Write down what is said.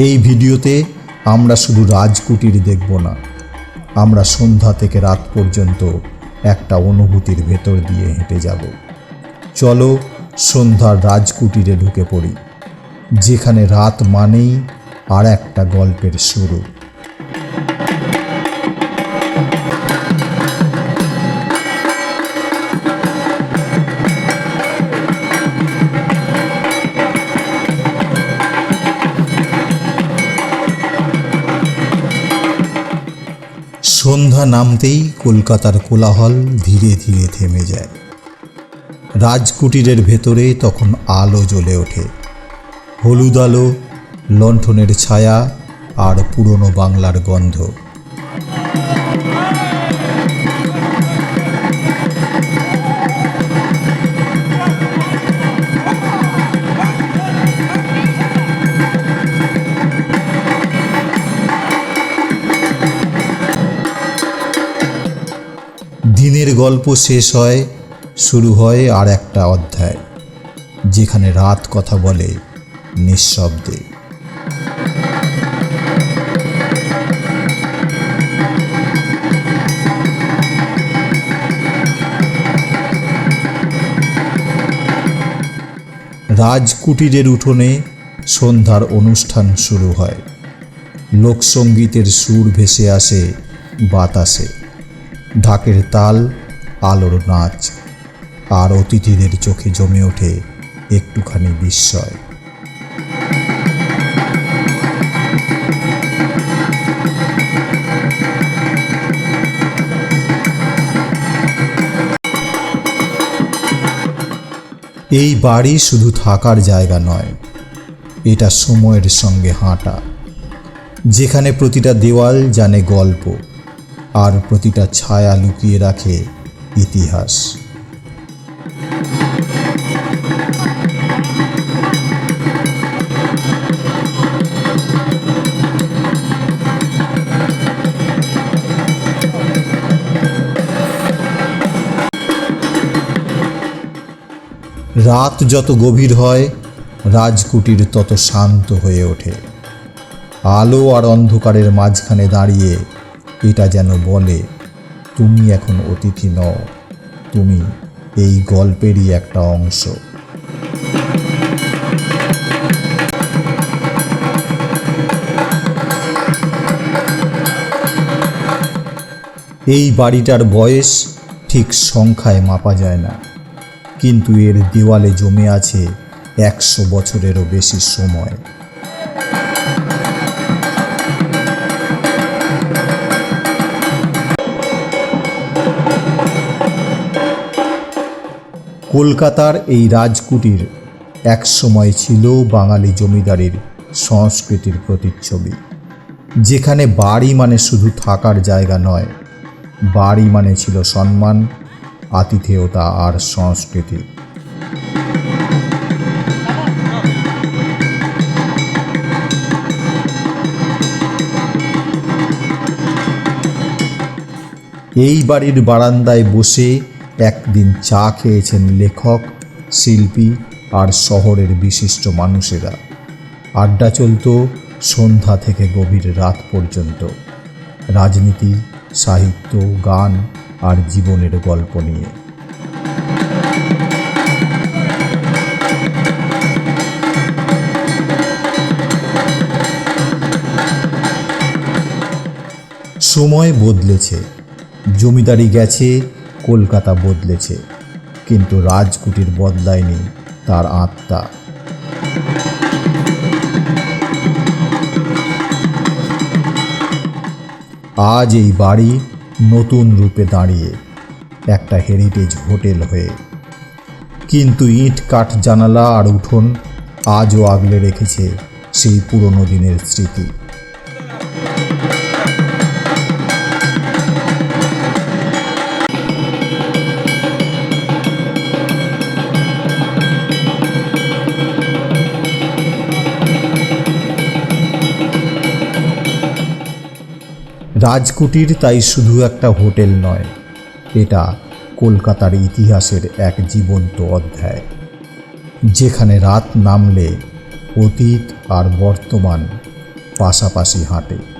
এই ভিডিওতে আমরা শুধু রাজকুটির দেখব না, আমরা সন্ধ্যা থেকে রাত পর্যন্ত একটা অনুভূতির ভেতর দিয়ে হেঁটে যাব। চলো সন্ধ্যার রাজকুটিরে ঢুকে পড়ি, যেখানে রাত মানেই আর একটা গল্পের শুরু। সন্ধ্যা নামতেই কলকাতার কোলাহল ধীরে ধীরে থেমে যায়। রাজকুটিরের ভেতরে তখন আলো জ্বলে ওঠে, হলুদ আলো, লণ্ঠনের ছায়া আর পুরনো বাংলার গন্ধ। দিনের গল্প শেষ হয়, শুরু হয় আর একটা অধ্যায়, যেখানে রাত কথা বলে নিঃশব্দে। রাজকুটিরের উঠোনে সন্ধ্যার অনুষ্ঠান শুরু হয়। লোকসঙ্গীতের সুর ভেসে আসে বাতাসে, ঢাকের তাল, আলোর নাচ, আর অতিথিদের চোখে জমে ওঠে একটুখানি বিস্ময়। এই বাড়ি শুধু থাকার জায়গা নয়, এটা সময়ের সঙ্গে হাঁটা, যেখানে প্রতিটা দেওয়াল জানে গল্প আর প্রতিটা ছায়া লুকিয়ে রাখে ইতিহাস। রাত যত গভীর হয়, রাজকুটির তত শান্ত হয়ে ওঠে। আলো আর অন্ধকারের মাঝখানে দাঁড়িয়ে এটা যেন বলে, তুমি এখন অতিথি নও, তুমি এই গল্পেরই একটা অংশ। এই বাড়িটার বয়স ঠিক সংখ্যায় মাপা যায় না, কিন্তু এর দেওয়ালে জমে আছে 100 বছরেরও বেশি সময়। কলকাতার এই রাজকুটির এক সময় ছিল বাঙালি জমিদারির সংস্কৃতির প্রতিচ্ছবি, যেখানে বাড়ি মানে শুধু থাকার জায়গা নয়, বাড়ি মানে ছিল সম্মান, আতিথেয়তা আর সংস্কৃতি। এই বাড়ির বারান্দায় বসে একদিন চা খেয়েছেন লেখক, শিল্পী আর শহরের বিশিষ্ট মানুষেরা। আড্ডা চলত সন্ধ্যা থেকে গভীর রাত পর্যন্ত, রাজনীতি, সাহিত্য, গান আর জীবনের গল্প নিয়ে। সময় বদলেছে, জমিদারি গেছে, কলকাতা বদলেছে, কিন্তু রাজকুটির বদলায়নি তার আত্মা। আজ এই বাড়ি নতুন রূপে দাঁড়িয়ে, একটা হেরিটেজ হোটেল হয়ে, কিন্তু ইট কাঠ জানালা আর উঠোন আজও আগলে রেখেছে সেই পুরনো দিনের স্মৃতি। রাজকুটির তাই শুধু একটা হোটেল নয়, এটা কলকাতার ইতিহাসের এক জীবন্ত অধ্যায়, যেখানে রাত নামলে অতীত আর বর্তমান পাশাপাশি হাঁটে।